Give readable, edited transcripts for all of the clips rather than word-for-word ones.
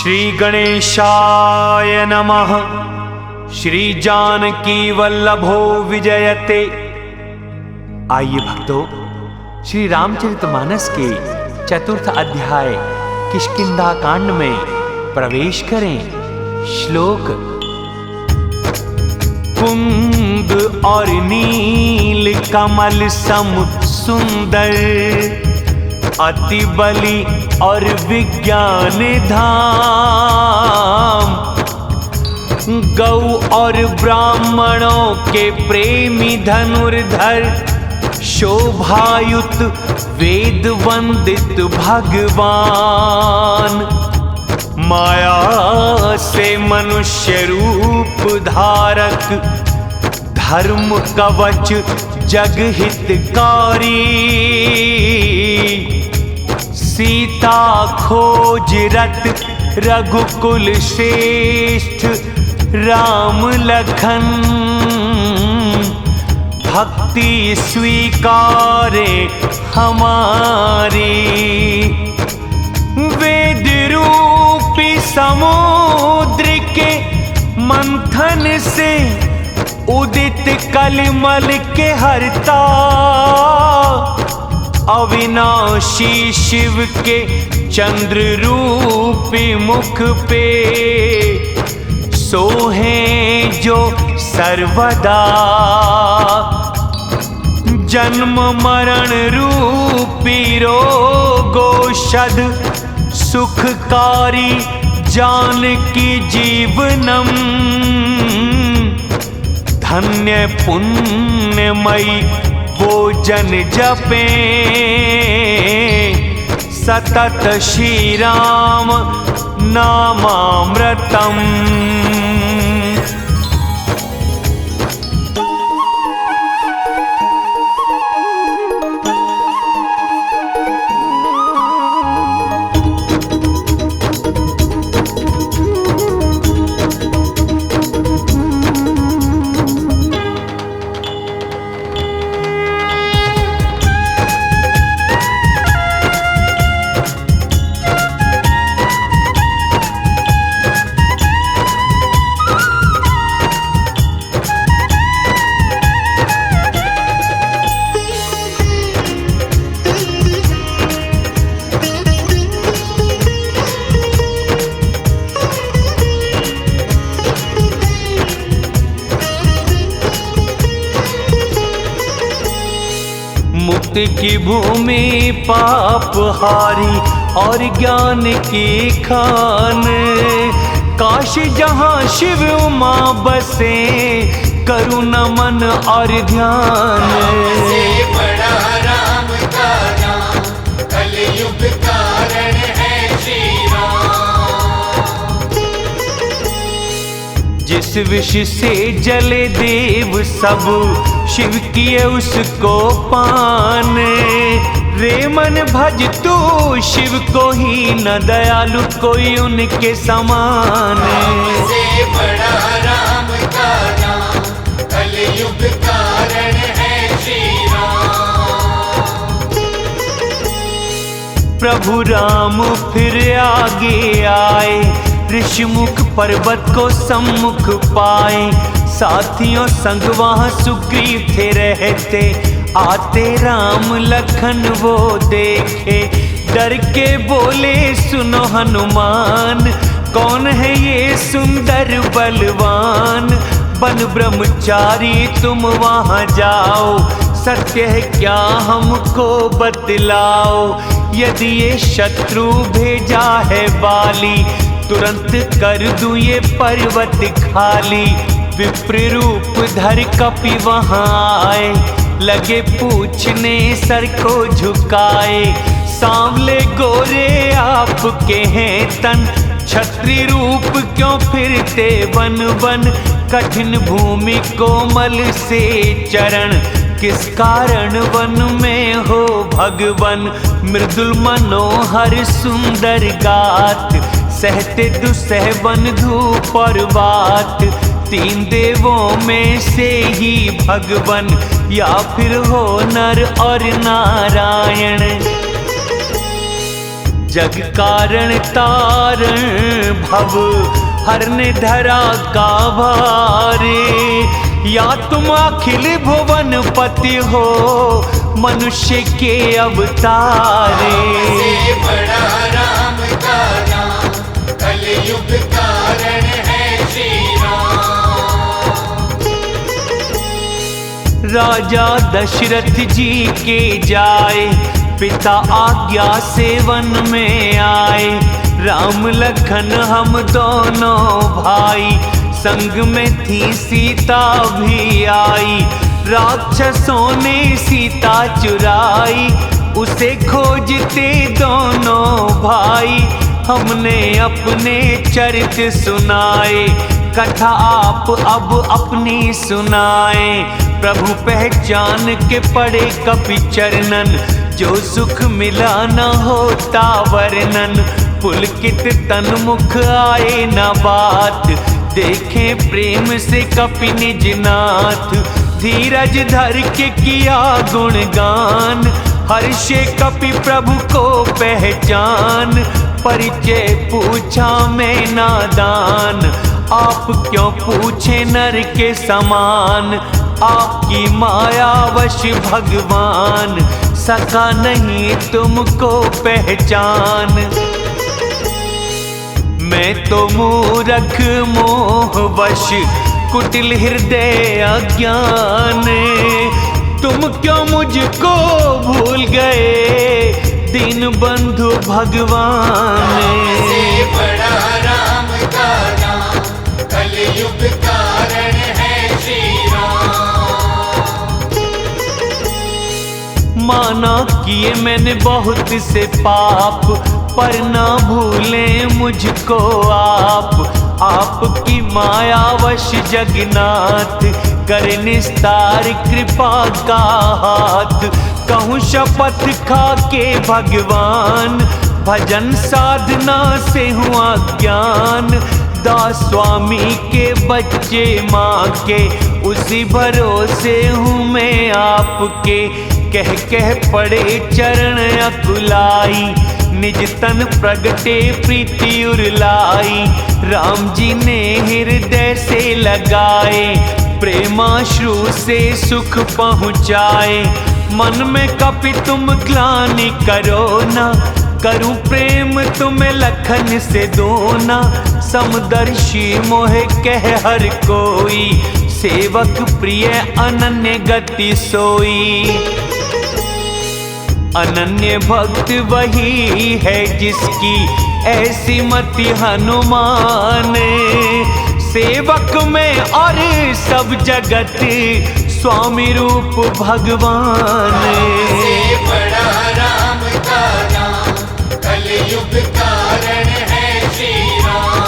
श्री गणेशाय नमः। श्री जानकी वल्लभो विजयते। आइए भक्तों, श्री रामचरितमानस के चतुर्थ अध्याय किष्किंधा कांड में प्रवेश करें। श्लोक। कुंद और नील कमल सम सुंदर, अति बलि और विज्ञान धाम, गौ और ब्राह्मणों के प्रेमी धनुर्धर, शोभायुत वेद वंदित भगवान, माया से मनुष्य रूप धारक, धर्म कवच जग हितकारी, सीता खोज रत रघुकुल श्रेष्ठ, राम लखन भक्ति स्वीकारे हमारी, वेद रूपी समुद्र के मंथन से उदित कलिमल के हरता, अविनाशी शिव के चंद्र रूपी मुख पे सोहें जो सर्वदा, जन्म मरण रूपी रोगोषध, सुखकारी जानकी जीवनम, धन्य पुण्यमयी वो जन जपे, सतत श्री राम नामामृतम। मुक्ति की भूमि पाप हारी और ज्ञान की खान, काशी जहाँ शिव उमा बसे, करुणा मन और ध्यान, से बड़ा राम का नाम, कलयुग कारण है श्री राम। जिस विष से जले देव सब, शिव किए उसको पान, रे मन भज तू शिव को ही, न दयालु कोई उनके समान। से बड़ा राम का नाम, कलयुग कारण है श्री राम। प्रभु राम फिर आगे आए, ऋषिमुख पर्वत को सम्मुख पाए, साथियों संग वहाँ सुग्रीव थे रहते, आते राम लखन वो देखे, डर के बोले सुनो हनुमान, कौन है ये सुंदर बलवान, बन ब्रह्मचारी तुम वहाँ जाओ, सत्य है क्या हमको बतलाओ, यदि ये शत्रु भेजा है बाली, तुरंत कर दूं ये पर्वत खाली। विप्र रूप धर कपि वहाँ आए, लगे पूछने सर को झुकाए, सांवले गोरे आपके हैं तन, क्षत्रिय रूप क्यों फिरते वन वन, कठिन भूमि कोमल से चरण, किस कारण वन में हो भगवन, मृदुल मनोहर सुंदर गात, सहते दुसह वन धूप और वात, तीन देवों में से ही भगवन, या फिर हो नर और नारायण। जग कारण तारण भव हरने धरा का भारे। या तुम अखिल भुवन पति हो मनुष्य के अवतारे। से बड़ा राम का नाम कलयुग कारण है श्री राम। राजा दशरथ जी के जाए पिता आज्ञा से वन में आए। राम लखन हम दोनों भाई संग में थी सीता भी आई। राक्षसों ने सीता चुराई उसे खोजते दोनों भाई। हमने अपने चरित सुनाए कथा आप अब अपनी सुनाए। प्रभु पहचान के पड़े कपि चरणन जो सुख मिला न होता वर्णन। पुलकित तन मुख आए न बात देखें प्रेम से कपि निज नाथ। धीरज धर के किया गुणगान हर्षे कपि प्रभु को पहचान। परिचय पूछा मैं नादान आप क्यों पूछे नर के समान। आपकी माया वश भगवान सका नहीं तुमको पहचान। मैं तो मूरख मोह वश कुटिल हृदय अज्ञान। तुम क्यों मुझको भूल गए दीन बंधु भगवान। से बड़ा राम का नाम कलयुग कारण है श्री राम। माना किए मैंने बहुत से पाप पर ना भूले मुझको आप। आपकी माया वश जगन्नाथ करे निस्तार कृपा का हाथ। कहूँ शपथ खा के भगवान भजन साधना से हुआ ज्ञान। दास स्वामी के बच्चे माँ के उसी भरोसे हूँ मैं आपके। कह पड़े चरण अकुलाई निज तन प्रगटे प्रीति उरलाई। राम जी ने हृदय से लगाए प्रेमाश्रु से सुख पहुँचाए। मन में कपि तुम ग्लानि करो ना करूं प्रेम तुम्हें लखन से दोना। समदर्शी मोहे कह हर कोई सेवक प्रिय अनन्य गति सोई। अनन्य भक्त वही है जिसकी ऐसी मति हनुमान। सेवक में और सब जगत स्वामी रूप भगवान। से बड़ा राम का नाम कलयुग कारण है श्री राम।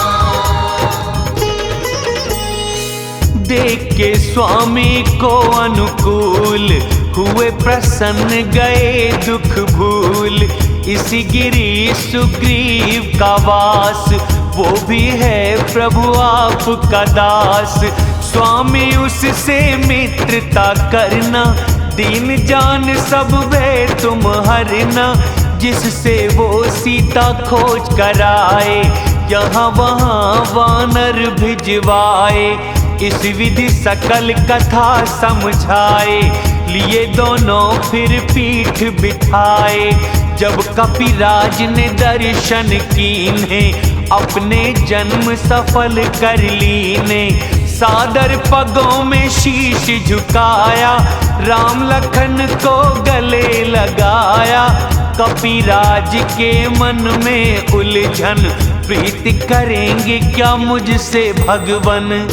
देख के स्वामी को अनुकूल हुए प्रसन्न गए दुख भूल। इसी गिरी सुग्रीव का वास वो भी है प्रभु आपका दास। स्वामी उससे मित्रता करना दीन जान सब वे तुम हरना। जिससे वो सीता खोज कराए यहाँ वहाँ वानर भिजवाए। इस विधि सकल कथा समझाए लिए दोनों फिर पीठ बिठाए। जब कपिराज ने दर्शन कीन्हे अपने जन्म सफल कर लीने। सादर पगों में शीश झुकाया राम लखन को गले लगाया। कपिराज के मन में उलझन प्रीति करेंगे क्या मुझसे भगवन।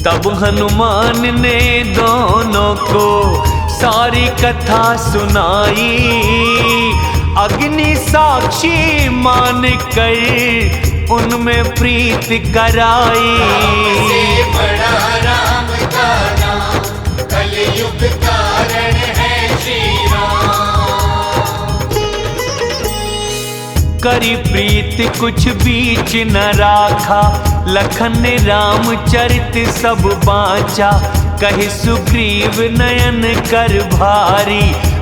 तब हनुमान ने दोनों को सारी कथा सुनाई। अग्नि साक्षी मान कर उनमें प्रीत कराई। से बड़ा राम का नाम कलयुग कारण है श्री राम। करी प्रीत कुछ बीच न राखा लखन ने रामचरित सब बाँचा। कहे सुग्रीव नयन कर भारी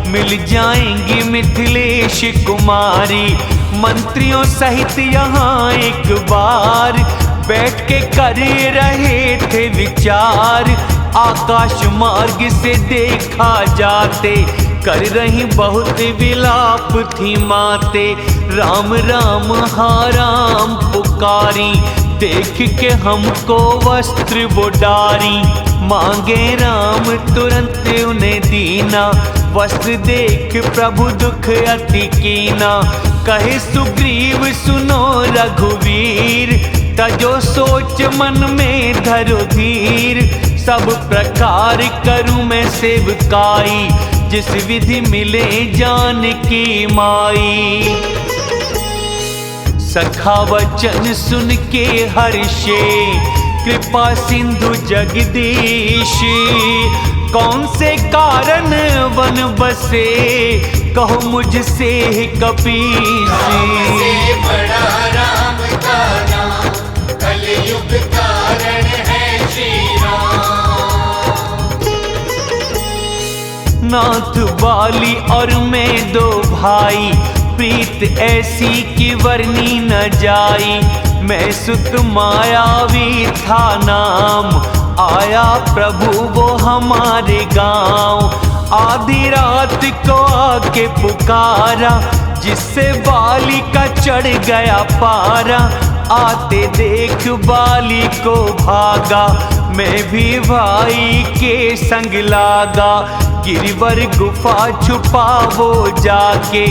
मिल जाएंगी मिथिलेश कुमारी। मंत्रियों सहित यहाँ एक बार बैठ के कर रहे थे विचार। आकाश मार्ग से देखा जाते कर रही बहुत विलाप थी माते। राम राम हा राम पुकारी, देख के हमको वस्त्र वो डारी। मांगे राम तुरंत उन्हें दीना, वस्त्र देख प्रभु दुख अति कीना। कहे सुग्रीव सुनो रघुवीर, तजो सोच मन में धरो धीर। सब प्रकार करूं मैं सेवकाई, जिस विधि मिले जानकी माई। सखा वचन सुन के हर्षे, कृपा सिंधु जगदीश। कौन से कारण वन बसे, कहो मुझसे कपीस। से बड़ा राम का नाम, कलयुग कारण है श्री राम। नाथ बाली और मैं दो भाई, प्रीत ऐसी कि वर्णी न जाई। मैं सुत मायावी था नाम, आया प्रभु वो हमारे गांव। आधी रात को आके पुकारा, जिससे बाली का चढ़ गया पारा। आते देख बाली को भागा, मैं भी भाई के संग लागा। गिरिवर गुफा छुपा वो जाके,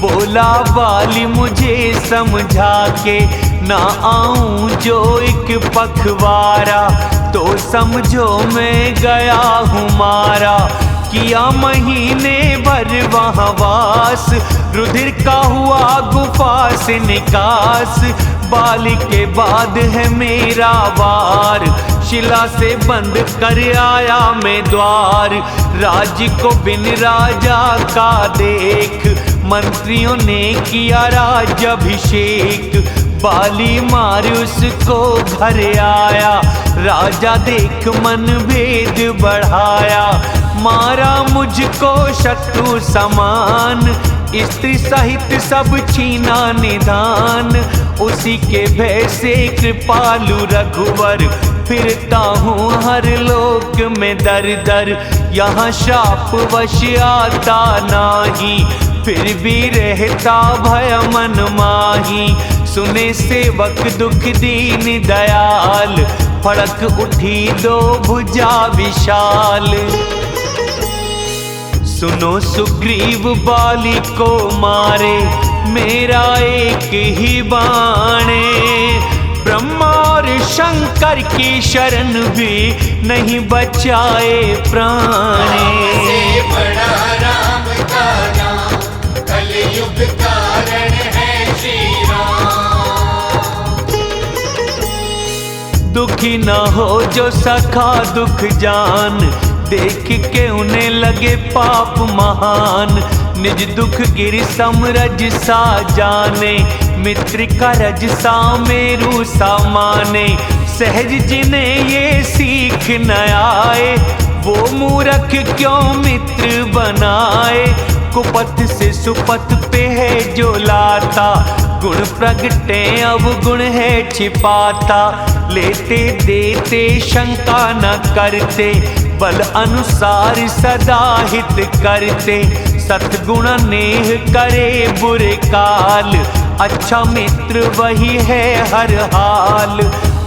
बोला बाली मुझे समझा के। ना आऊं जो एक पखवारा, तो समझो मैं गया हूँ मारा। किया महीने भर वहाँ वास, रुधिर का हुआ गुफा से निकास। बाली के बाद है मेरा वार, शिला से बंद कर आया मैं द्वार। राज्य को बिन राजा का देख, मंत्रियों ने किया राज्याभिषेक। बाली मार उसको घर आया, राजा देख मन भेद बढ़ाया। मारा मुझको शत्रु समान, स्त्री सहित सब छीना निधान। उसी के भय से कृपालु रघुवर, फिरता हूँ हर लोक में दर दर। यहाँ शाप वश आता नाही, फिर भी रहता भय मन माही। सुने सेवक दुख दीन दयाल, फड़क उठी दो भुजा विशाल। सुनो सुग्रीव बाली को मारे, मेरा एक ही बाणे। ब्रह्मा और शंकर की शरण भी नहीं बचाए प्राणे। से बड़ा राम का नाम, कलयुग कारण है श्री राम। दुखी न हो जो सखा दुख जान, देख के उन्हें लगे पाप महान। निज दुख गिर समरज सा जाने, मित्र का रज सा मेरु सा माने। सहज जिन्हें ये सीख न आए, वो मूर्ख क्यों मित्र बनाए। कुपथ से सुपथ पे है जो लाता, गुण प्रगटे अवगुण है छिपाता। लेते देते शंका न करते, बल अनुसार सदा हित करते। सतगुण नेह करे बुरे काल, अच्छा मित्र वही है हर हाल।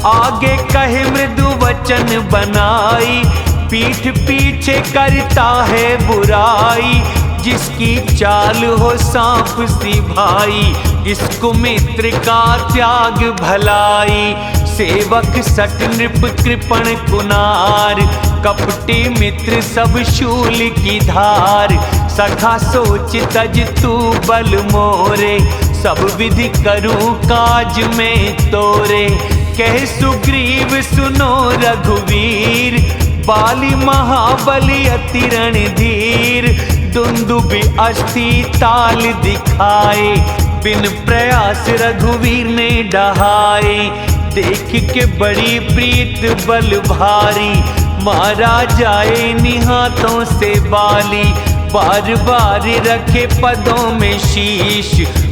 आगे कहे मृदु वचन बनाई, पीठ पीछे करता है बुराई। जिसकी चाल हो सांप सी भाई, इसको मित्र का त्याग भलाई। सेवक सट नृप कृपण कुनार, कपटी मित्र सब शूल की धार। सखा सोच तज तू बल मोरे, सब विधि करूं काज में तोरे। कह सुग्रीव सुनो रघुवीर, बाली महाबली अति रणधीर। दुंदुभि अस्थि ताल दिखाए, बिन प्रयास रघुवीर ने डहाए। देख के बड़ी प्रीत बल भारी, मारा जाए निहाथों से बाली। बार बार रखे पदों में शीश,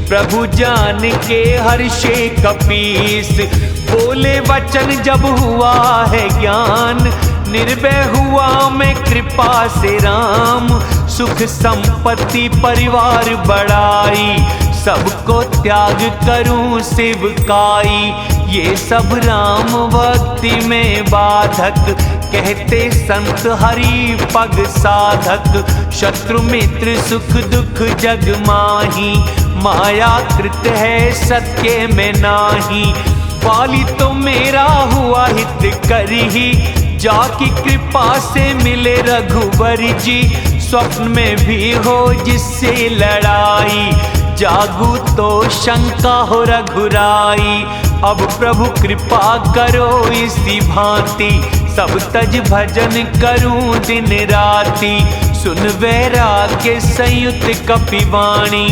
प्रभु जान के हर्षे कपीस। बोले वचन जब हुआ है ज्ञान, निर्भय हुआ मैं कृपा से राम। सुख संपत्ति परिवार बढ़ाई, सबको त्याग करूं सेवकाई। ये सब राम भक्ति में बाधक, कहते संत हरि पग साधक। शत्रु मित्र सुख दुख जग माही, माया कृत है सत्य में नाही। वाली तो मेरा हुआ हित करही, जाकी कृपा से मिले रघुवर जी। स्वप्न में भी हो जिससे लड़ाई, जागू तो शंका हो रघुराई। अब प्रभु कृपा करो इसी भांति, सब तज भजन करूं दिन राति। सुन वैराग्य संयुत कपिवाणी,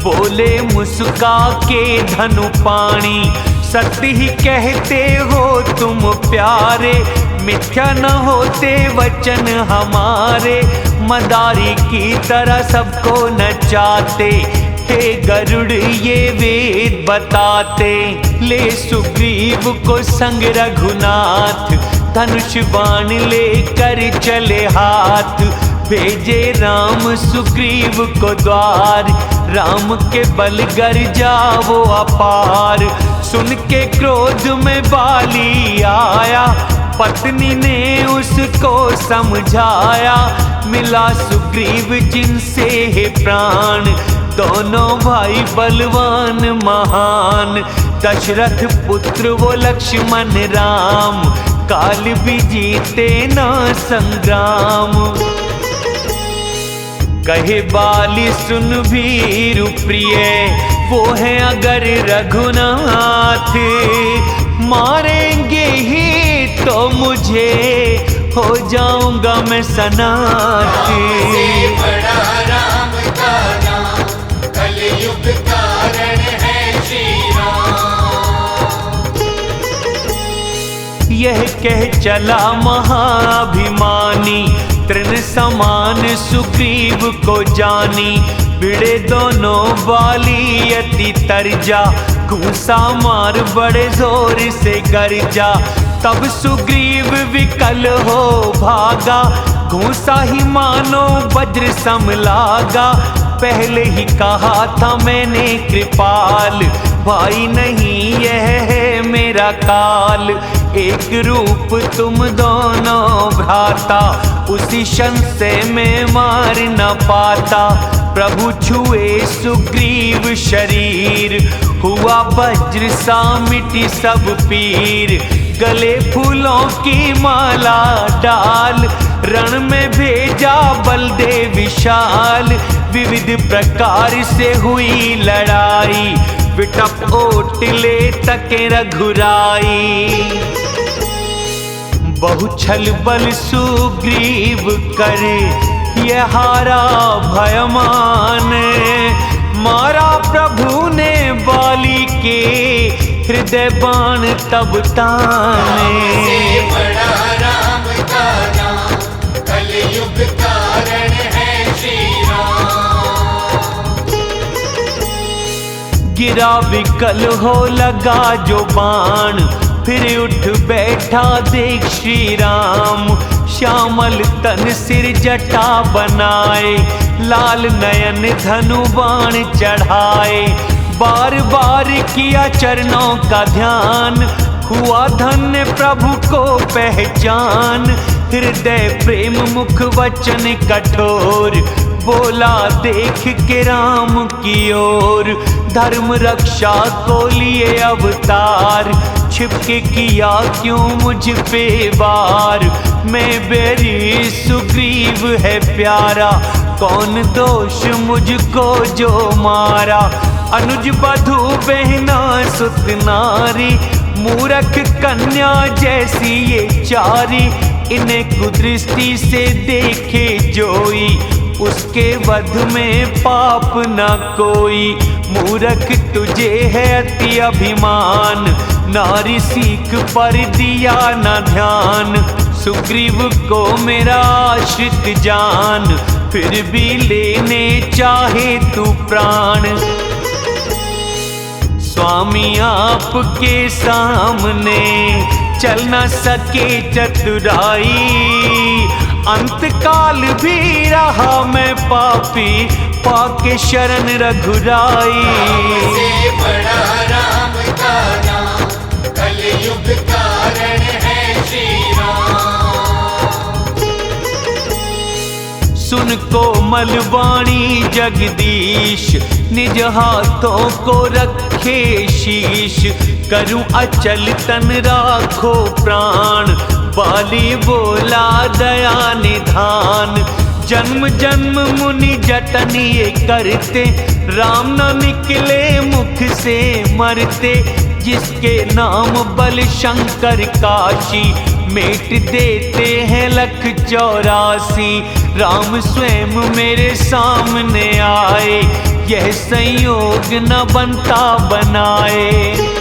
बोले मुस्का के धनु पाणी। सत्य ही कहते हो तुम प्यारे, मिथ्या न होते वचन हमारे। मदारी की तरह सबको नचाते, हे गरुड़ ये वेद बताते। ले सुग्रीव को संग रघुनाथ, धनुष बाण लेकर चले हाथ। भेजे राम सुग्रीव को द्वार, राम के बल गर्जा वो अपार। सुन के क्रोध में बाली आया, पत्नी ने उसको समझाया। मिला सुग्रीव जिनसे है प्राण, दोनों भाई बलवान महान। दशरथ पुत्र वो लक्ष्मण राम, काल भी जीते ना संग्राम। कहे बाली सुन वीर प्रिय, वो है अगर रघुनाथ। मारेंगे ही तो मुझे, हो जाऊंगा मैं सनाथ। से बड़ा राम का नाम, कलयुग कारण है श्री राम। यह कह चला महाभिमानी, तृण समान सुग्रीव को जानी। भिड़े दोनों बाली अति तरजा, घूसा मार बड़े जोर से गरजा। तब सुग्रीव विकल हो भागा, घूसा ही मानो वज्र सम लागा। पहले ही कहा था मैंने कृपाल, भाई नहीं यह है मेरा काल। एक रूप तुम दोनों भ्राता, उसी क्षण से मैं मार न पाता। प्रभु छुए सुग्रीव शरीर, हुआ वज्र सा मिटी सब पीर। गले फूलों की माला डाल, रण में भेजा बलदेव विशाल। विविध प्रकार से हुई लड़ाई, विटप ओटले तके रघुराई। बहु छल बल सुग्रीव करे, ये हारा भयमान। मारा प्रभु ने बाली के, हृदय बाण तब ताने। से बड़ा राम का नाम, कलयुग कारण है श्री राम। गिरा विकल हो लगा जो बाण, फिर उठ बैठा देख श्री राम। श्यामल तन सिर जटा बनाए, लाल नयन धनु बाण चढ़ाए। बार बार किया चरणों का ध्यान, हुआ धन्य प्रभु को पहचान। हृदय प्रेम मुख वचन कठोर, बोला देख के राम की ओर। धर्म रक्षा को लिए अवतार, छिपके किया क्यों मुझ पे वार। मैं बैरी सुग्रीव है प्यारा, कौन दोष मुझको जो मारा। अनुज बधू बहना सुत नारी, मूरख कन्या जैसी ये चारी। इन्हें कुदृष्टि से देखे जोई, उसके वध में पाप न कोई। मूरख तुझे है अति अभिमान, नारी सीख पर दिया न ध्यान। सुग्रीव को मेरा आश्रित जान, फिर भी लेने चाहे तू प्राण। स्वामी आपके सामने चल न सके चतुराई, अंतकाल भी रहा मैं पापी, पाके शरण रघुराई। से बड़ा राम का नाम, कलयुग कारण है श्री राम। सुन कोमल वाणी जगदीश, निज हाथों को रखे शीश, करूं अचल तन राखो प्राण, बाली बोला दया निधान। जन्म जन्म मुनि जतन ये करते, राम न निकले मुख से मरते। जिसके नाम बल शंकर काशी, मेट देते हैं 1,84। राम स्वयं मेरे सामने आए, यह संयोग न बनता बनाए।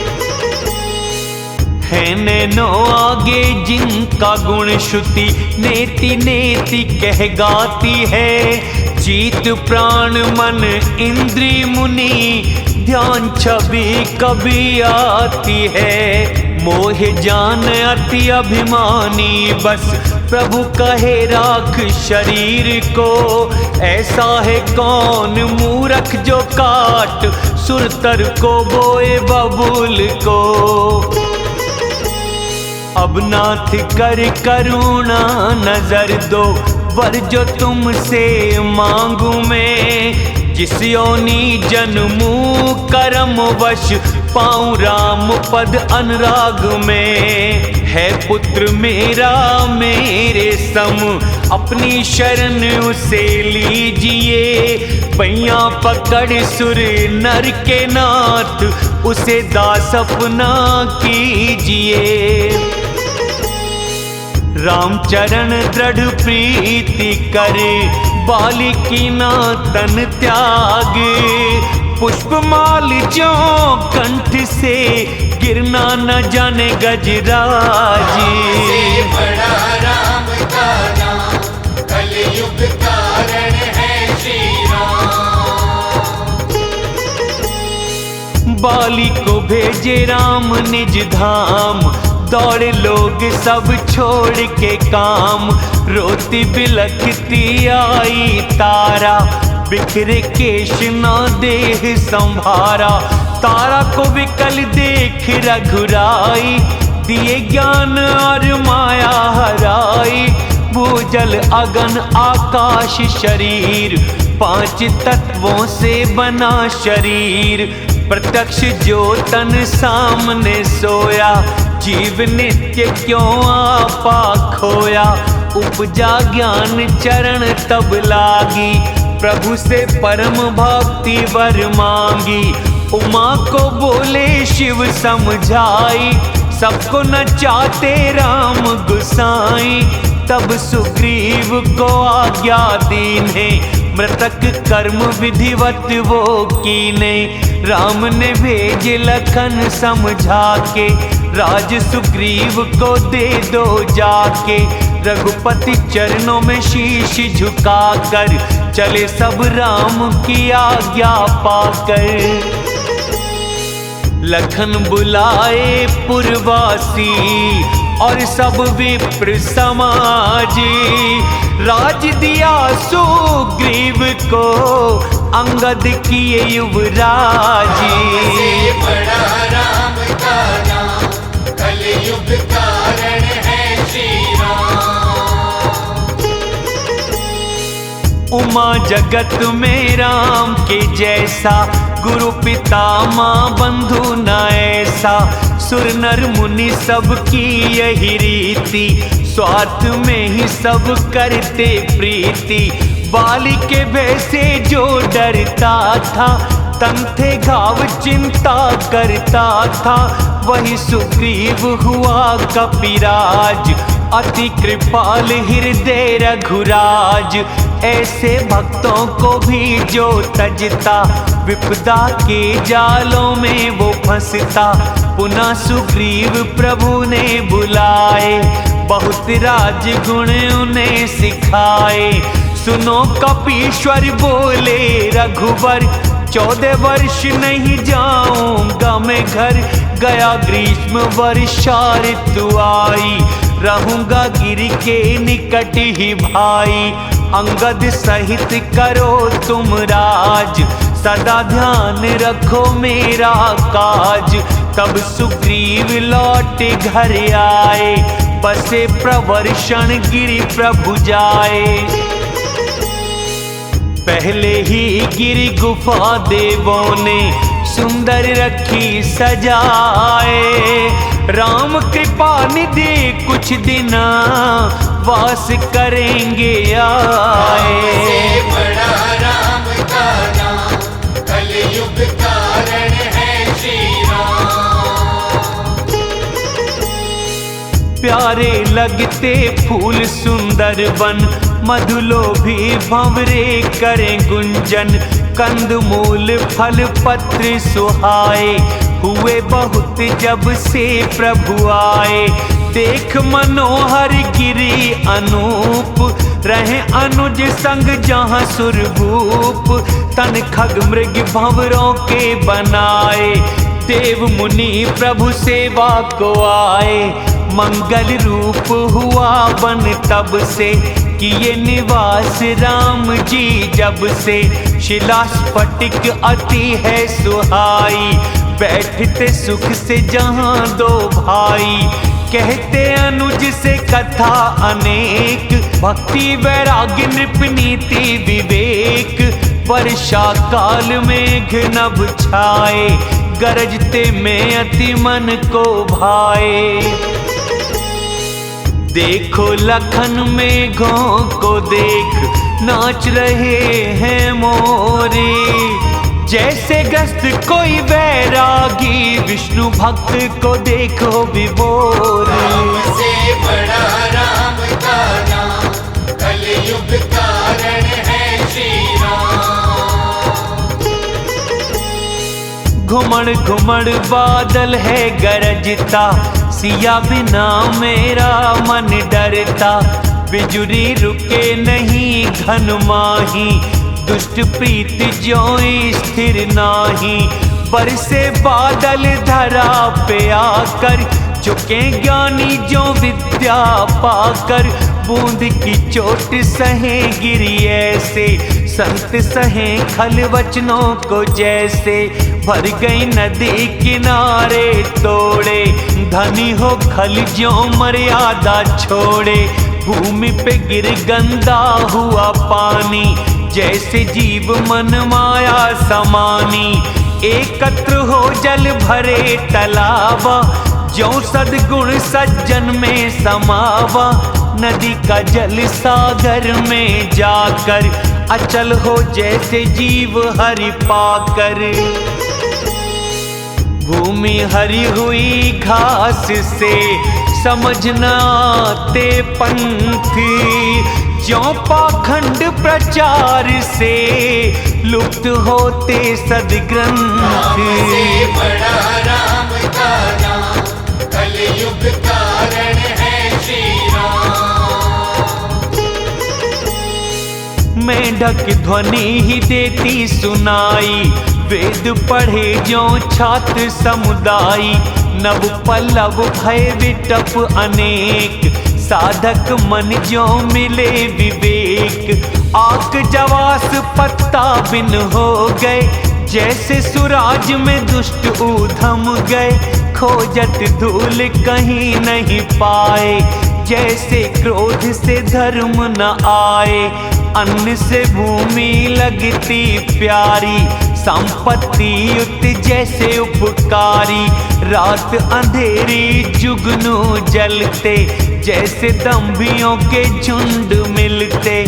है नैनो आगे जिनका गुण श्रुति, नेति नेति कह गाती है। जीत प्राण मन इंद्री मुनि, ध्यान छवि कभी आती है। मोह जान अति अभिमानी, बस प्रभु कहे राख शरीर को। ऐसा है कौन मूरख जो काट, सुरतर को बोए बबूल को। अब नाथ कर करुणा नजर दो, वर जो तुमसे मांगू मैं। जिस योनि जन्मू करम वश, पाऊं राम पद अनुराग में। है पुत्र मेरा मेरे सम, अपनी शरण उसे लीजिए। पैया पकड़ सुर नर के नाथ, उसे दास अपना कीजिए। राम चरण दृढ़ प्रीति करे, बालिकी ना तन त्याग। पुष्पमाल जो कंठ से, गिरना न जाने गजराज। से बड़ा राम का नाम, कलयुग कारण है श्री राम। बाली को भेजे राम निज धाम, दौड़े लोग सब छोड़ के काम। रोती बिलखती आई तारा, बिखरे केश न देह संभारा। तारा को विकल देख रघुराई, दिए ज्ञान और माया हराई। भूजल अगन आकाश शरीर, 5 तत्वों से बना शरीर। प्रत्यक्ष जो तन सामने सोया, जीव नित्य क्यों आपा खोया। उपजा ज्ञान चरण तब लागी, प्रभु से परम भक्ति वर मांगी। उमा को बोले शिव समझाई, सबको नचाते राम गुसाई। तब सुग्रीव को आज्ञा दीने, मृतक कर्म विधिवत वो कीने। राम ने भेज लखन समझा के, राज सुग्रीव को दे दो जाके। रघुपति चरणों में शीश झुकाकर, चले सब राम की आज्ञा पाकर। लखन बुलाए पुरवासी, और सब विप्र समाज। राज दिया सुग्रीव को, अंगद किए युवराजी। से बड़ा राम का नाम, कलयुग कारण है श्री राम। उमा जगत में राम के जैसा, गुरु पिता माँ बंधु न ऐसा। सुर नर मुनि सबकी यही रीति, स्वार्थ में ही सब करते प्रीति। बाली के भय से जो डरता था, तंथे घाव चिंता करता था। वही सुग्रीव हुआ कपिराज, अति कृपाल हृदय रघुराज। ऐसे भक्तों को भी जो तजता, विपदा के जालों में वो फंसता। पुनः सुग्रीव प्रभु ने बुलाए, बहुत राजगुण उन्हें सिखाए। सुनो कपीश्वर बोले रघुवर, 14 वर्ष नहीं जाऊंगा मैं घर। गया ग्रीष्म वर्षा ऋतु आई, रहूंगा गिर के निकट ही भाई। अंगद सहित करो तुम राज, सदा ध्यान रखो मेरा काज। तब सुग्रीव लौट घर आए, बसे प्रवर्षण गिरि प्रभु जाए। पहले ही गिरि गुफा देवों ने सुंदर रखी सजाए। राम कृपा निधि कुछ दिन वास करेंगे आए। से बड़ा राम का नाम, कलयुग कारण है श्री राम। प्यारे लगते फूल सुंदर वन, मधुलोभी भंवरे करें गुंजन। कंद मूल फल पत्र सुहाए, हुए बहुत जब से प्रभु आए। देख मनोहर गिरि अनूप, रहे अनुज संग जहाँ सुरभूप। तन खग मृग भंवरों के बनाए, देव मुनि प्रभु सेवा को आए। मंगल रूप हुआ बन तब से, किए निवास राम जी जब से। शिला स्फटिक अति है सुहाई, बैठते सुख से जहाँ दो भाई। कहते अनुज से कथा अनेक, भक्ति वैराग्य नृप नीति विवेक। वर्षा काल मेघ नभ छाए, गरजते में अति मन को भाए। देखो लखन मेघों को देख, नाच रहे हैं मोरे। जैसे ग्रस्त कोई वैरागी, विष्णु भक्त को देखो विभोर। राम से बड़ा राम का नाम, कलयुग कारण है श्री राम। घुमड़ घुमड़ बादल है गरजता, सिया बिना मेरा मन डरता। बिजुरी रुके नहीं घन माही, दुष्ट प्रीत ज्यों स्थिर नाही। बरसे बादल धरा पे आकर, चुके ज्ञानी जो विद्या पाकर। बूंद की चोट सहे गिरी ऐसे, संत सहे खल वचनों को जैसे। भर गई नदी किनारे तोड़े, धनी हो खल ज्यों मर्यादा छोड़े। भूमि पे गिर गंदा हुआ पानी, जैसे जीव मन माया समानी। एकत्र हो जल भरे तलावा, ज्यों सद्गुण सज्जन में समावा। नदी का जल सागर में जाकर, अचल हो जैसे जीव हरि पाकर। भूमि हरी हुई घास से, समझना ते पंथ। ज्यों पाखंड प्रचार से, लुप्त होते सदग्रंथ। राम से बड़ा राम का नाम, कलयुग कारण है श्री राम। मेंढक ध्वनि ही देती सुनाई, वेद पढ़े ज्यों छात्र समुदाय। नव पल्लव भय विटप अनेक, साधक मन ज्यों मिले विवेक। आक जवास पत्ता बिन हो गए, जैसे सुराज में दुष्ट ऊधम गए। खोजत धूल कहीं नहीं पाए, जैसे क्रोध से धर्म न आए। अन्न से भूमि लगती प्यारी, संपत्ति युक्त जैसे उपकारी। रात अंधेरी जुगनू जलते, जैसे दंभियों के झुंड मिलते।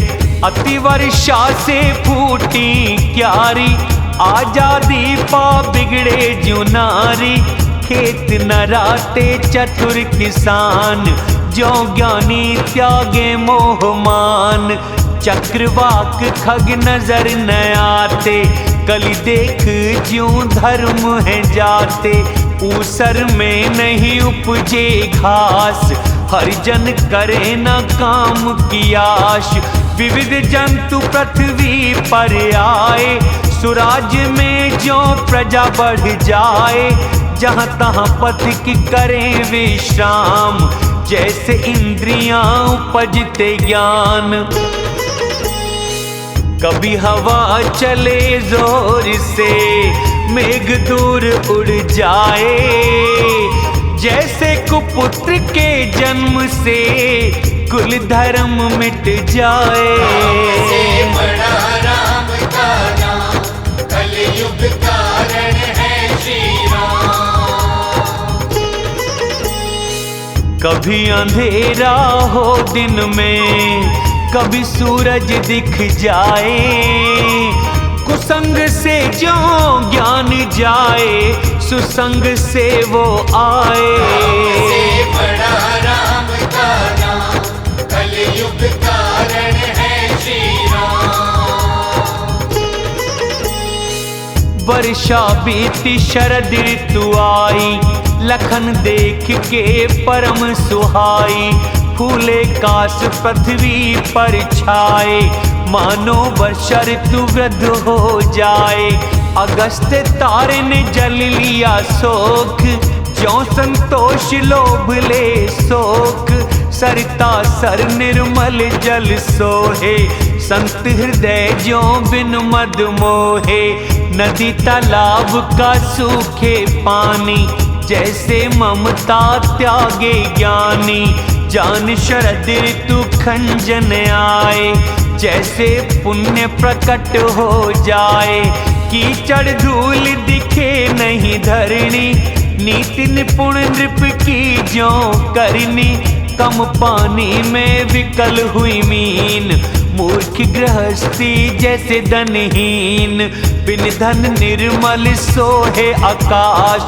अति वर्षा से फूटी क्यारी, आजादी पा बिगड़े जुनारी। खेत न राते चतुर किसान, जो ज्ञानी त्यागे मोहमान। चक्रवाक खग नजर न आते, कली देख ज्यों धर्म है जाते। ऊसर में नहीं उपजे घास, हरिजन करे न काम की आश। विविध जंतु पृथ्वी पर आए, सुराज्य में जो प्रजा बढ़ जाए। जहाँ तहाँ पथिक करें विश्राम, जैसे इंद्रियां उपजते ज्ञान। कभी हवा चले जोर से, मेघ दूर उड़ जाए। जैसे कुपुत्र के जन्म से कुल धर्म मिट जाए। से बड़ा राम का नाम, कलयुग कारण है श्री राम। कभी अंधेरा हो दिन में, कभी सूरज दिख जाए। कुसंग से जो ज्ञान जाए, सुसंग से वो आए। से बड़ा राम का नाम, कलयुग कारण है श्री राम। वर्षा बीती शरद ऋतु आई, लखन देख के परम सुहाई। फूले काश पृथ्वी पर छाए, मानो वर्षा ऋतु वृद्ध हो जाए। अगस्त तारे ने जल लिया सोख, ज्यों संतोष लोभ ले सोख। सरिता सर निर्मल जल सोहे, संत हृदय ज्यों बिन मद मोहे। नदी तालाब का सूखे पानी, जैसे ममता त्यागे ज्ञानी। जान शरद ऋतु खंजन आए, जैसे पुण्य प्रकट हो जाए। कीचड़ धूल दिखे नहीं धरणी, नीति निपुण नृप की ज्यों करनी। कम पानी में विकल हुई मीन, मूर्ख गृहस्थी जैसे धनहीन। बिन धन निर्मल सोहे आकाश,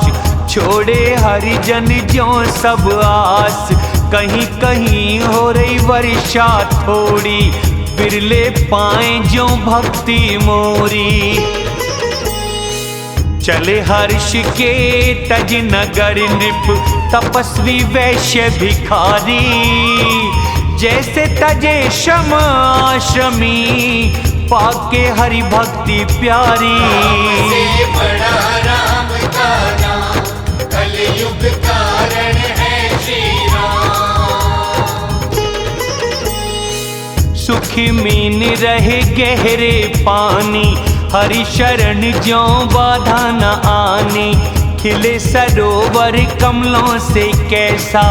छोड़े हरिजन ज्यों सब आस। कहीं कहीं हो रही वर्षा थोड़ी, बिरले पाए ज्यों भक्ति मोरी। चले हर्ष के तज नगर नृप, तपस्वी वैश्य भिखारी। जैसे तजे शम आश्रमी, पाके हरि भक्ति प्यारी। से बड़ा राम का नाम, कलयुग कारण है श्री राम। सुखी मीन रहे गहरे पानी, हरि शरण ज्यों बाधा न आनी। खिले सरोवर कमलों से कैसा,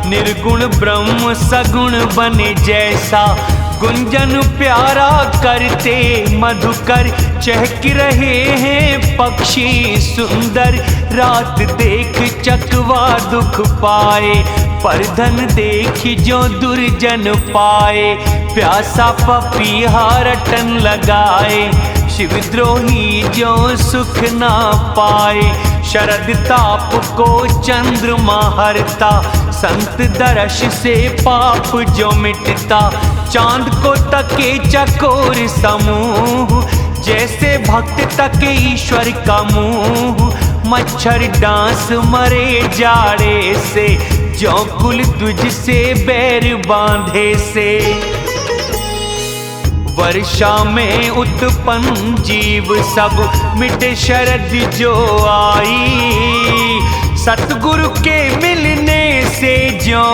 निर्गुण ब्रह्म सगुण बने जैसा। गुंजन प्यारा करते मधुकर, चहक रहे हैं पक्षी सुंदर। रात देख चकवा दुख पाए, पर धन देख जो दुर्जन पाए। प्यासा पपीहा रटन लगाए, शिवद्रोही जो सुख ना पाए। शरद ताप को चंद्रमा हरता, संत दर्श से पाप जो मिटता। चांद को तके चकोर समूह, जैसे भक्त तके ईश्वर का मुंह। मच्छर डांस मरे जाड़े से, जो कुल तुझ से बैर बांधे से। वर्षा में उत्पन्न जीव सब, मिटे शरद जो आई। सतगुरु के मिलने से जो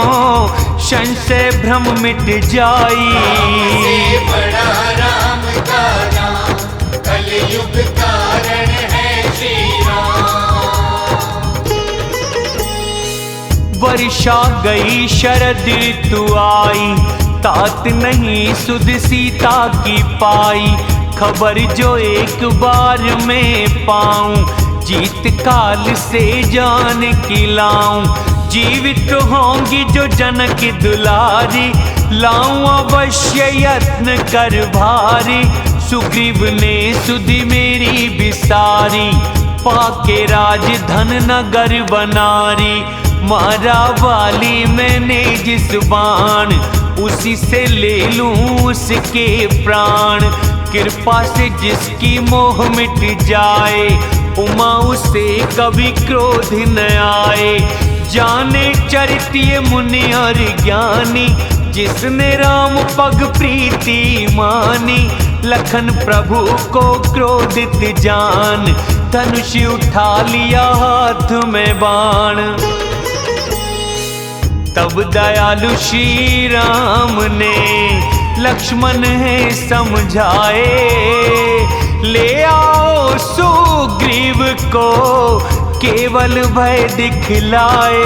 संशय भ्रम मिट जाई। से बड़ा राम का नाम, कलयुग कारण है श्री राम। वर्षा गई शरद ऋतु आई, तात नहीं सुध सीता की पाई। खबर जो एक बार में पाऊं, जीत काल से जान की लाऊं। जीवित होंगी जो जनक दुलारी, लाऊं अवश्य यत्न कर भारी। सुग्रीव ने सुधि मेरी बिसारी, पाके राज धन नगर बनारी। मारा वाली मैंने जिस बाण, उसी से ले लूं उसके प्राण। कृपा से जिसकी मोह मिट जाए, उमा उसे कभी क्रोध न आए। जाने चरित्य मुनि और ज्ञानी, जिसने राम पग प्रीति मानी, लखन प्रभु को क्रोधित जान, धनुष उठा लिया हाथ में बाण। तब दयालु श्री राम ने लक्ष्मण है समझाए, ले आओ सुग्रीव को केवल भय दिखलाए।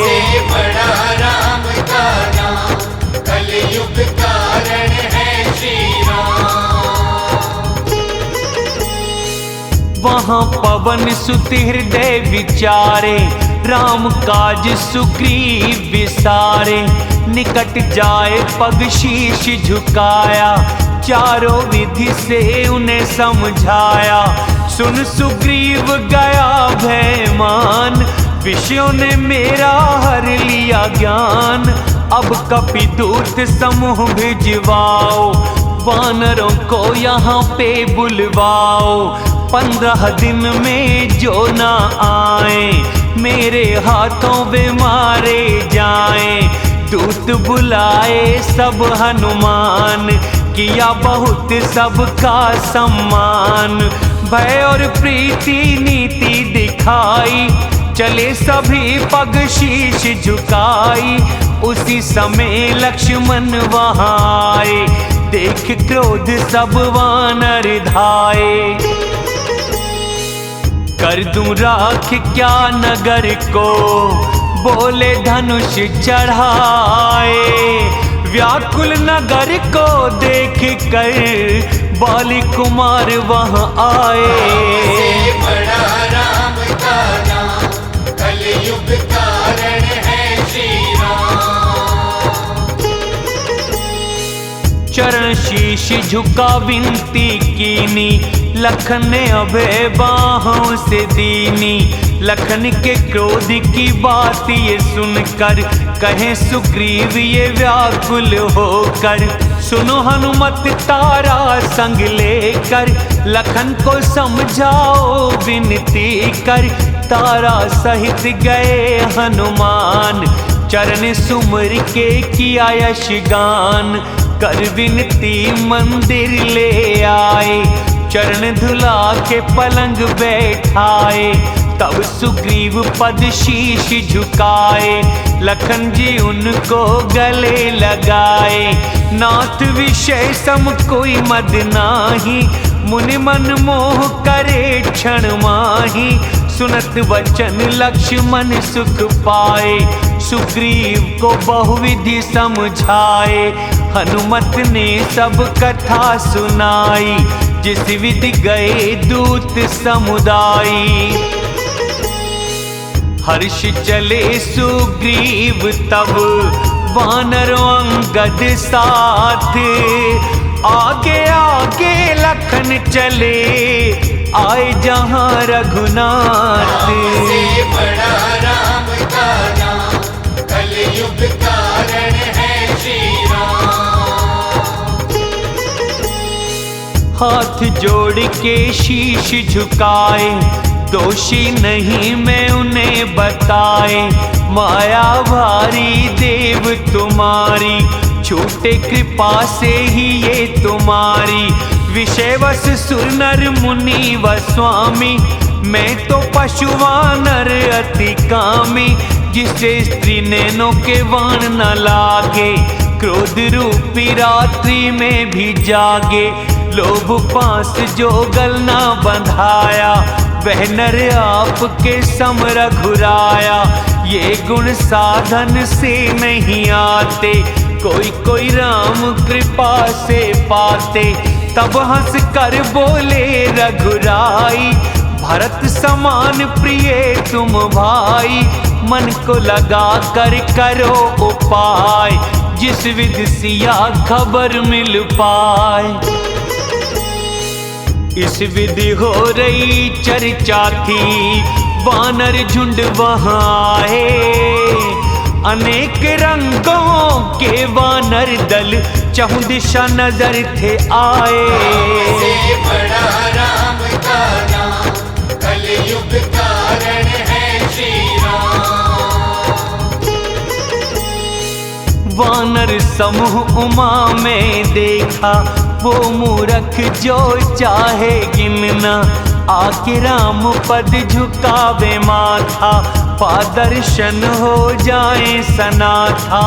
से बड़ा राम का नाम, कलयुग कारण है श्री राम। वहाँ पवन सुत हृदय विचारे, राम काज सुग्रीव विसारे। निकट जाए पग शीश झुकाया, चारों विधि से उन्हें समझाया। सुन सुग्रीव गया भयमान, विषयों ने मेरा हर लिया ज्ञान। अब कपिदूत समूह भिजवाओ, वानरों को यहाँ पे बुलवाओ। 15 दिन में जो ना आए, मेरे हाथों वे मारे जाएं। दूत बुलाए सब हनुमान, किया बहुत सबका सम्मान। भय और प्रीति नीति दिखाई, चले सभी पग शीश झुकाई। उसी समय लक्ष्मण वहाँ आए, देख क्रोध सब वानर धाये। कर दूं राख क्या नगर को, बोले धनुष चढ़ाए। व्याकुल नगर को देख कर बाली कुमार वहाँ आए। से बड़ा राम का नाम, कलयुग कारण है श्री राम। चरण शीश झुका विनती कीनी, लखन ने अभय बाहों से दीनी। लखन के क्रोध की बात ये सुनकर, कहे सुग्रीव ये व्याकुल होकर। सुनो हनुमत तारा संग लेकर, लखन को समझाओ विनती कर। तारा सहित गए हनुमान, चरण सुमर के किया यशगान। कर विनती मंदिर ले आए, चरण धुला के पलंग बैठाए। तब सुग्रीव पद शीश झुकाए, लखन जी उनको गले लगाए। नाथ विषय सम कोई मद नाही, मुनि मन मोह करे क्षण माही। सुनत वचन लक्ष्मण सुख पाए, सुग्रीव को बहुविधि समझाए। हनुमत ने सब कथा सुनाई, जिस विधि गए दूत समुदाई। हर्ष चले सुग्रीव तब, वानरों अंगद साथ। आगे आगे लखन चले, आए जहाँ रघुनाथ। से बड़ा राम का नाम, कलयुग कारण है श्री राम। हाथ जोड़ के शीश झुकाए, दोषी नहीं मैं उन्हें बताए। माया भारी देव तुम्हारी, छूटे कृपा से ही ये तुम्हारी। विषय वश सुर नर मुनि व स्वामी, मैं तो पशु वानर अति कामी। जिसे स्त्री नैनों के वाण न लागे, क्रोध रूपी रात्रि में भी जागे। लोभ पास जो गल ना बंधाया, वह नर आपके सम रघुराया। ये गुण साधन से नहीं आते, कोई कोई राम कृपा से पाते। तब हंस कर बोले रघुराई, भरत समान प्रिय तुम भाई। मन को लगा कर करो उपाय, जिस विधि सिया खबर मिल पाए। इस विधि हो रही चर्चा थी, वानर झुंड वहाँ आए। अनेक रंगों के वानर दल, चहुं दिशा नजर थे आए। से बड़ा राम का नाम, कलयुग कारण है श्री राम। वानर समूह उमा में देखा, वो मूर्ख जो चाहे गिनना, आके राम पद झुकावे माथा, पादर्शन हो जाए सनाथा।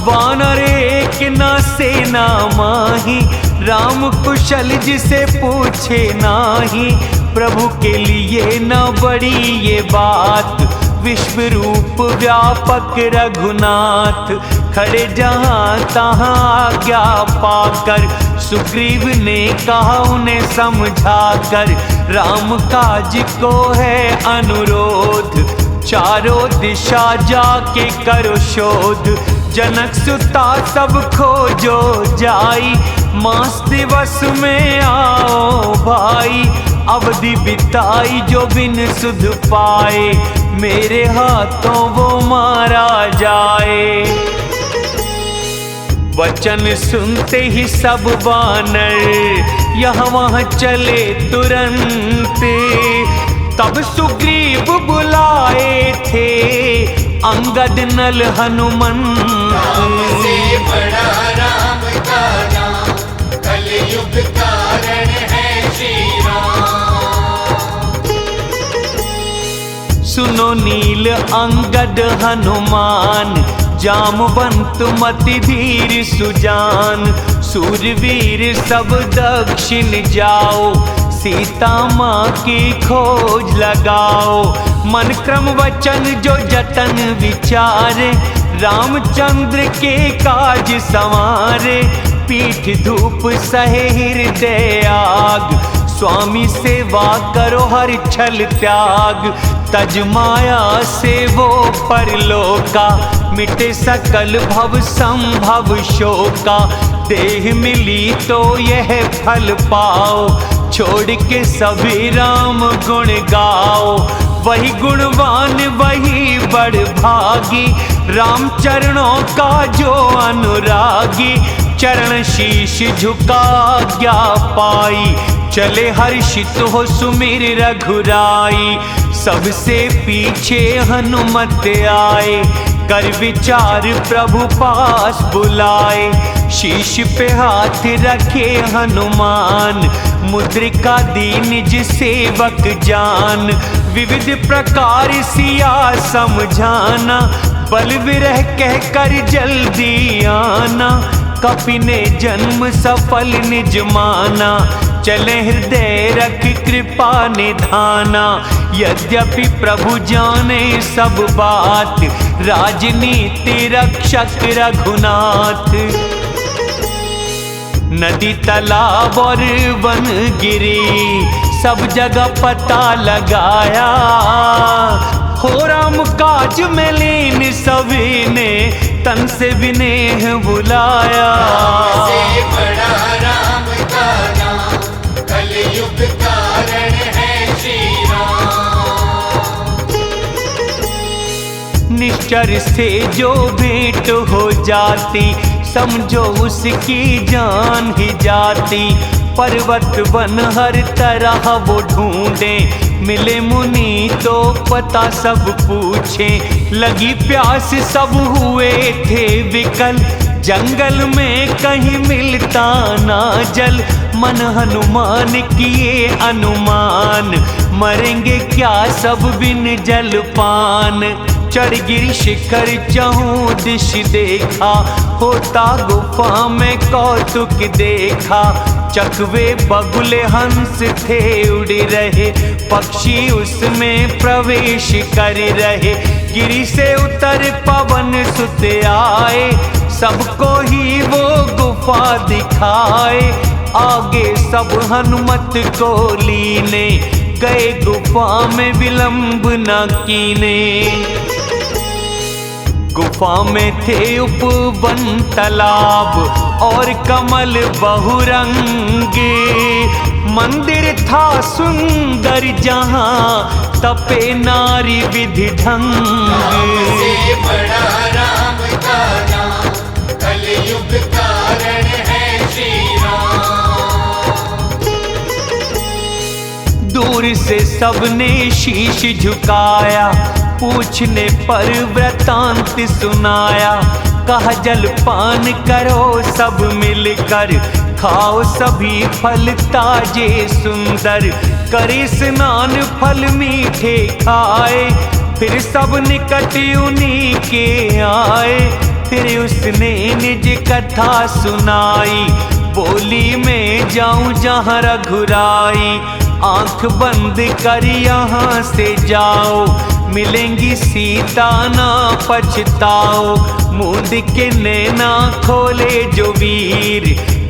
वानर एक न सेना माही, राम कुशल जिसे पूछे नाही, प्रभु के लिए न बड़ी ये बात, विश्व रूप व्यापक रघुनाथ। खड़े जहाँ तहाँ आज्ञा पाकर, सुग्रीव ने कहा उन्हें समझाकर, राम काज को है अनुरोध, चारों दिशा जाके करो शोध। जनक सुता सब खोजो जाई, मास दिवस में आओ भाई, अवधि बिताई जो बिन सुध पाए, मेरे हाथों वो मारा जाए। वचन सुनते ही सब वानर यहाँ वहाँ चले तुरंत, तब सुग्रीव बुलाए थे अंगद नल हनुमंत। राम से बड़ा राम का नाम, कलयुग कारण है श्री राम। सुनो नील अंगद हनुमान, जामवंत मति धीर सुजान, सूरवीर सब दक्षिण जाओ, सीता माँ की खोज लगाओ। मन क्रम वचन जो जतन विचारे, रामचंद्र के काज संवारे। पीठ धूप सहे हृदय आग, स्वामी सेवा करो हर छल त्याग। तज माया से वो परलोका, मिटे सकल भव संभव शोका। देह मिली तो यह फल पाओ, छोड़ के सभी राम गुण गाओ। वही गुणवान वही बड़ भागी, राम चरणों का जो अनुरागी। चरण शीश झुका आज्ञा पाई, चले हर्षित हो सुमिर रघुराई। सबसे पीछे हनुमत आए, कर विचार प्रभु पास बुलाए। शीश पे हाथ रखे हनुमान, मुद्रिका दी निज सेवक जान। विविध प्रकार सिया समझाना, बल विरह कह कर जल्दी आना। कपि ने जन्म सफल निज माना, चले हृदय रख कृपा निधाना। यद्यपि प्रभु जाने सब बात, राजनीति रक्षक रघुनाथ। नदी तालाब और वन गिरी, सब जगह पता लगाया। हो राम काज में लीन सभी ने, तन से विनेह बुलाया। राम से बड़ा राम का नाम, कलयुग कारण है श्री राम। निश्चर से जो भेंट हो जाती, समझो उसकी जान ही जाती। पर्वत वन हर तरह वो ढूंढे, मिले मुनि तो पता सब पूछे। लगी प्यास सब हुए थे विकल, जंगल में कहीं मिलता ना जल। मन हनुमान किए अनुमान, मरेंगे क्या सब बिन जल पान। चढ़ गिरि शिखर चहु दिश देखा, होता गुफा में कौतुक देखा। चकवे बगुले हंस थे उड़ रहे, पक्षी उसमें प्रवेश कर रहे। गिरि से उतर पवन सुत आए, सबको ही वो गुफा दिखाए। आगे सब हनुमत को लीने, गए गुफा में विलंब न कीने। गुफा में थे उपवन तालाब और कमल बहुरंगे। मंदिर था सुंदर जहाँ, तपे नारी विधि ढंग। राम से बड़ा राम का नाम, कलयुग कारण है श्री राम। दूर से सबने शीश झुकाया, पूछने पर वृतांत सुनाया। कहा जलपान करो सब मिलकर, खाओ सभी फल ताजे सुंदर, करे स्नान फल मीठे खाए, फिर सब निकट उन्हीं के आए। फिर उसने निज कथा सुनाई, बोली मैं जाऊं जहाँ रघुराई, आंख बंद कर यहाँ से जाओ, मिलेंगी सीता ना पछताओ। मूंद के नैना खोले जो वीर,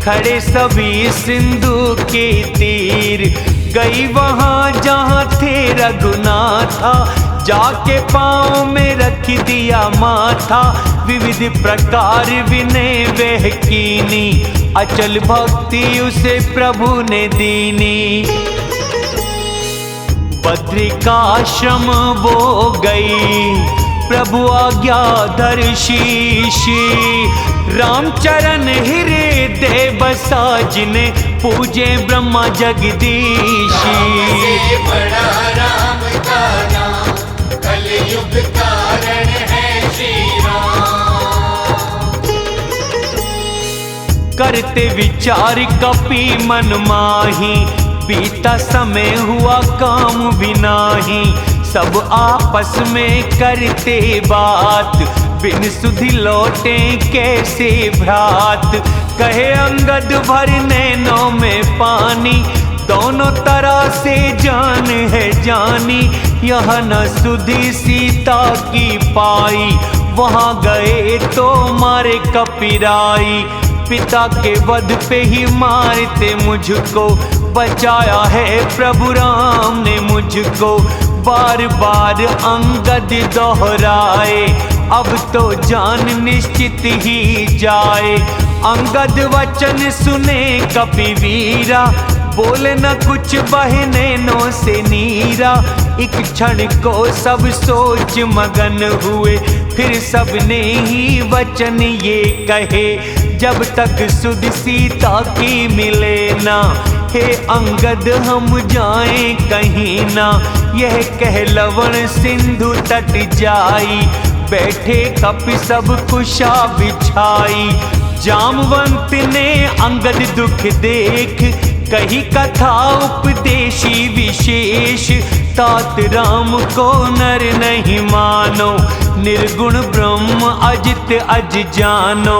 खड़े सभी सिंधु के तीर, गई वहाँ जहाँ थे रघुनाथा, जाके पाँव में रख दिया माथा। विविध प्रकार विनय वह कीनी, अचल भक्ति उसे प्रभु ने दीनी। बद्रिकाश्रम वो गई, प्रभु आज्ञाधर शीश, रामचरण हृदय बसा, जिन्हें पूजे ब्रह्मा जगदीश। राम से बड़ा राम का नाम, कलयुग कारण है श्री राम। करते विचार कपि मन माही, बीता समय हुआ काम भी नाही, सब आपस में करते बात, बिन सुधि लौटे कैसे भ्रात। कहे अंगद भर नैनों में पानी, दोनों तरह से जान है जानी, यह न सुधि सीता की पाई, वहाँ गए तो मारे कपिराई। पिता के वध पे ही मारते मुझको, बचाया है प्रभु राम ने मुझको। बार बार अंगद दोहराए, अब तो जान निश्चित ही जाए। अंगद वचन सुने कपिवीरा, बोले न कुछ बहे नैनों से नीरा। एक क्षण को सब सोच मगन हुए, फिर सबने ही वचन ये कहे, जब तक सुध सीता की मिले ना, हे अंगद हम जाएं कहीं ना। यह कह लवण सिंधु तट जाई, बैठे कपि सब कुशा बिछाई। जामवंत ने अंगद दुख देख, कही कथा उपदेशी विशेष। तात राम को नर नहीं मानो, निर्गुण ब्रह्म अजित अज जानो।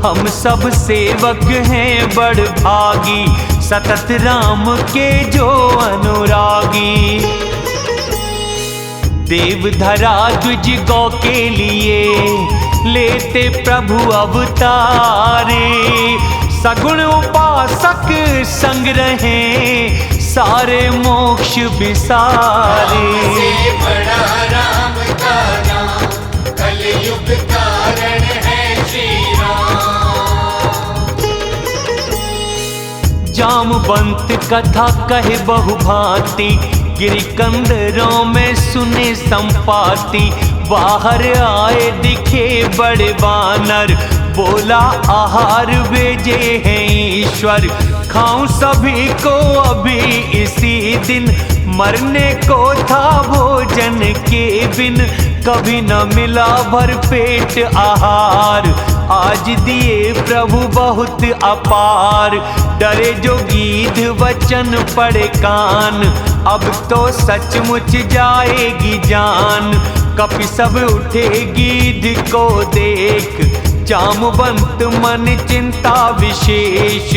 हम सब सेवक हैं बड़ भागी, सतत राम के जो अनुरागी। देवधरा द्विज गौ के लिए लेते प्रभु अवतारे, सगुण उपासक संग रहे सारे मोक्ष बिसारे। राम से बड़ा राम का नाम, कलयुग कारण है श्री राम। जामवंत कथा कहे बहुभांति, गिरिकंदरों में सुने संपाति। बाहर आए दिखे बड़े वानर, बोला आहार भेजे हैं ईश्वर। खाऊं सभी को अभी इसी दिन, मरने को था भोजन के बिन। कभी न मिला भर पेट आहार, आज दिए प्रभु बहुत अपार। डरे जो गीध वचन पड़े कान, अब तो सचमुच जाएगी जान। कपि सब उठे गीध को देख, जामवंत मन चिंता विशेष।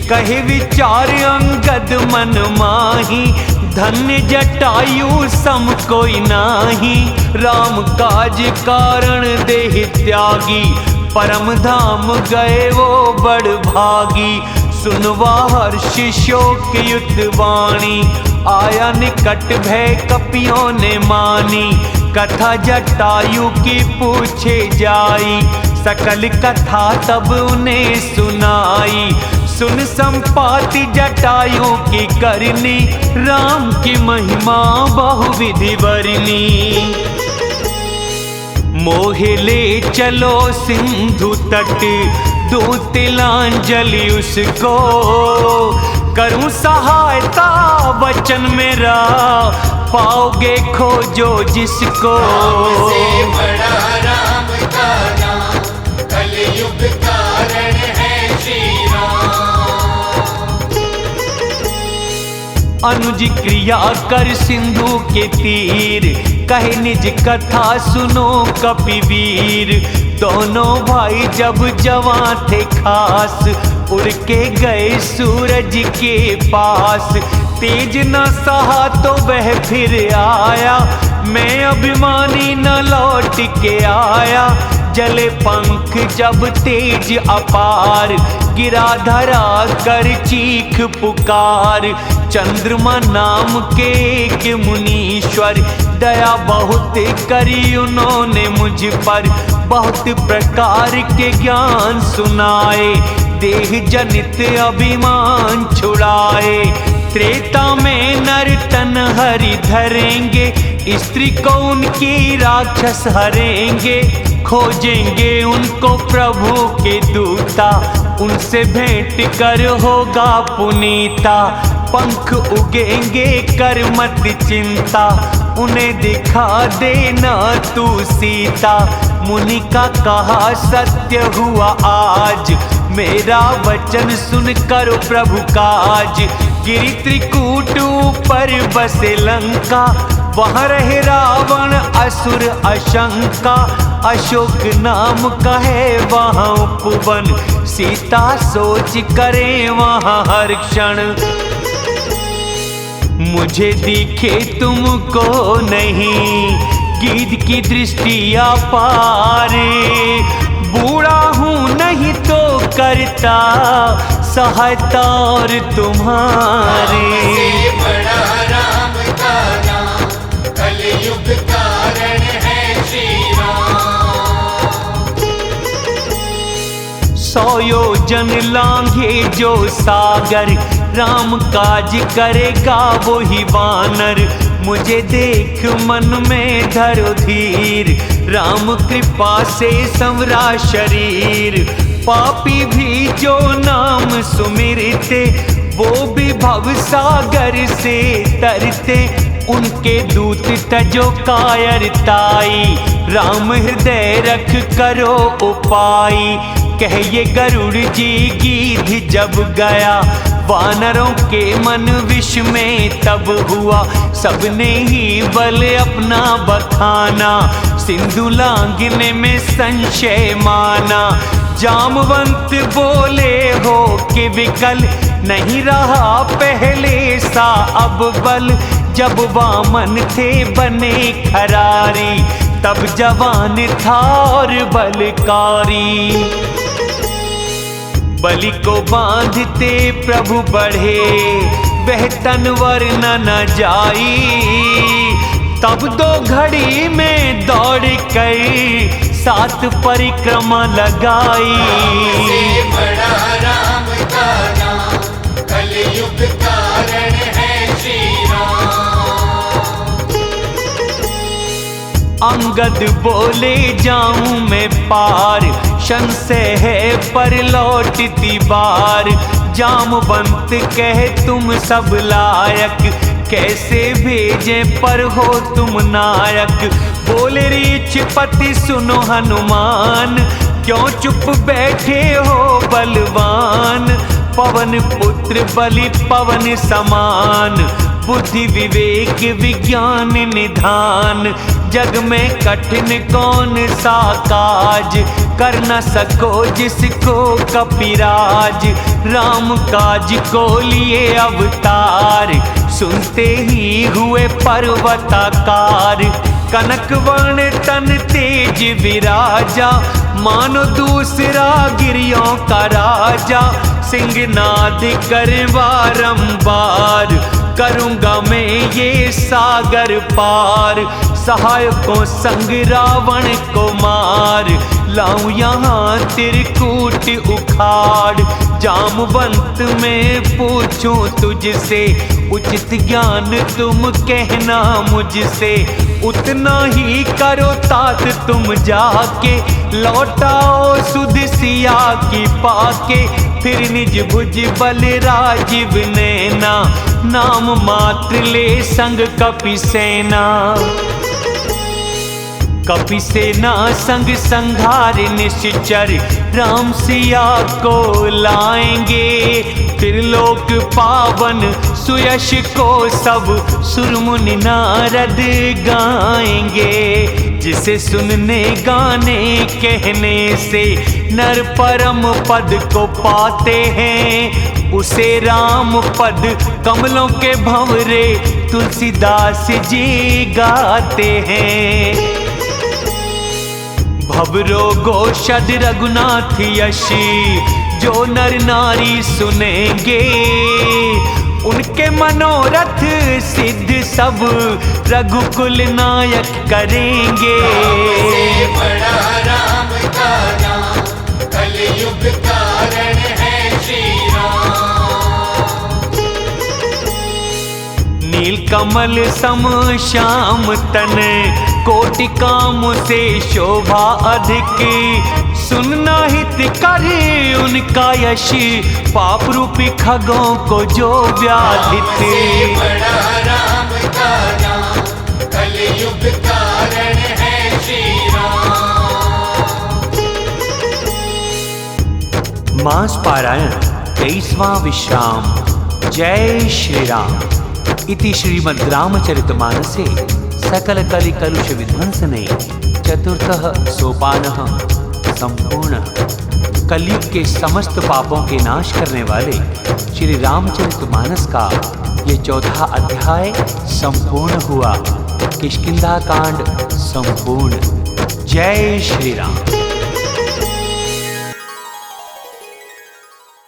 कहे विचार अंगद मन माही, धन्य जटायु सम कोई नाही। राम काज कारण देह त्यागी, परम धाम गए वो बड़ भागी। सुनवा हर्ष शोक युत वाणी, आया निकट भय कपियों ने मानी। कथा जटायु की पूछे जाई, सकल कथा तब उन्हें सुनाई। सुन संपाति जटायु की करनी, राम की महिमा बहुविधि वर्णी। मोहे ले चलो सिंधु तट, दूं तिलांजलि उसको। करूं सहायता वचन मेरा, पाओगे खोजो जिसको। राम से बड़ा राम का नाम, कलयुग कारण है श्री राम। अनुज क्रिया कर सिंधु के तीर, कहे निज कथा सुनो कपिवीर। दोनों भाई जब जवां थे खास, उड़ के गए सूरज के पास। तेज न सहा तो वह फिर आया, मैं अभिमानी न लौट के आया। जले पंख जब तेज अपार, गिरा धरा कर चीख पुकार। चंद्रमा नाम के एक मुनीश्वर, दया बहुत करी उन्होंने मुझ पर। बहुत प्रकार के ज्ञान सुनाए, देह जनित अभिमान छुड़ाए। त्रेता में नर तन हरि धरेंगे, स्त्री को उनकी राक्षस हरेंगे। खोजेंगे उनको प्रभु के दूता, उनसे भेंट कर होगा पुनीता। पंख उगेंगे कर मत चिंता, उन्हें दिखा देना तू सीता। मुनि का कहा सत्य हुआ आज, मेरा वचन सुन करो प्रभु काज। गिरि त्रिकूट ऊपर बसे लंका, वहाँ रहे रावण असुर अशंका। अशोक नाम का है वहाँ उपवन, सीता सोच करे वहाँ हर क्षण। मुझे दिखे तुमको नहीं, गीध की दृष्टि अपार। बूढ़ा हूँ नहीं तो करता सहायता और तुम्हारे। से बड़ा राम का नाम, कलयुग कारण है श्री राम। 100 योजन लांघे जो सागर, राम काज करेगा वो ही वानर। मुझे देख मन में धरो धीर, राम कृपा से संवरा शरीर। पापी भी जो नाम सुमिरते, वो भी भव सागर से तरते। उनके दूत तजो कायरताई, राम हृदय रख करो उपाय। कहिए गरुड़ जी गीध जब गया, वानरों के मन विष में तब हुआ। सबने ही बल अपना बखाना, सिंधु लांघने में संशय माना। जामवंत बोले हो कि विकल, नहीं रहा पहले सा अब बल। जब वामन थे बने खरारी, तब जवान था और बलकारी। बलि को बांधते प्रभु बढ़े, वह तनवर न जाई। तब 2 घड़ी में दौड़ कर 7 परिक्रमा लगाई। से बड़ा राम का नाम, कलयुग कारण है श्री राम। अंगद बोले जाऊं मैं पार, संशय है पर लौटती बार। जामवंत कहे तुम सब लायक, कैसे भेजे पर हो तुम नायक। बोले रीछपति सुनो हनुमान, क्यों चुप बैठे हो बलवान। पवन पुत्र बलि पवन समान, बुद्धि विवेक विज्ञान निधान। जग में कठिन कौन सा काज, कर न सको जिसको कपिराज। राम काज को लिए अवतार, सुनते ही हुए पर्वताकार। कनक वर्ण तन तेज विराजा, मानो दूसरा गिरियों का राजा। सिंहनाद कर बारंबार, करूँगा मैं ये सागर पार। सहायकों संग रावण को मार, लाऊं यहाँ त्रिकूट उखाड़। जामवंत में पूछूं तुझसे, उचित ज्ञान तुम कहना मुझसे। उतना ही करो तात तुम जाके, लौटाओ सुध सिया की पाके। फिर निज भुज बल राजीव नैना, नाम मात्र ले संग कपि सेना। कपि सेना संग संघार निश्चर राम सिया को लाएंगे। फिर लोक पावन सुयश को सब सुरमुनि नारद गाएंगे। जिसे सुनने गाने कहने से नर परम पद को पाते हैं, उसे राम पद कमलों के भंवरे तुलसीदास जी गाते हैं। भवरो गोषद रघुनाथ यशी जो नर नारी सुनेंगे, उनके मनोरथ सिद्ध सब रघुकुल नायक करेंगे। राम से बड़ा राम का नाम, कलयुग कारण है श्री राम। नीलकमल सम श्याम तन, कोटि काम से शोभा अधिक। सुनना हित करे उनका यश, पाप रूपी खगों को जो व्याधित। राम से बड़ा राम का नाम, कलयुग कारण है श्री राम। मास पारायण 23वां विश्राम। जय श्री राम। इति श्रीमद् रामचरितमानसे सकल कलि कलुष विध्वंसने चतुर्थः सोपानः संपूर्ण। कलयुग के समस्त पापों के नाश करने वाले श्री रामचरितमानस का ये चौथा अध्याय संपूर्ण हुआ। किष्किंधा कांड संपूर्ण। जय श्री राम।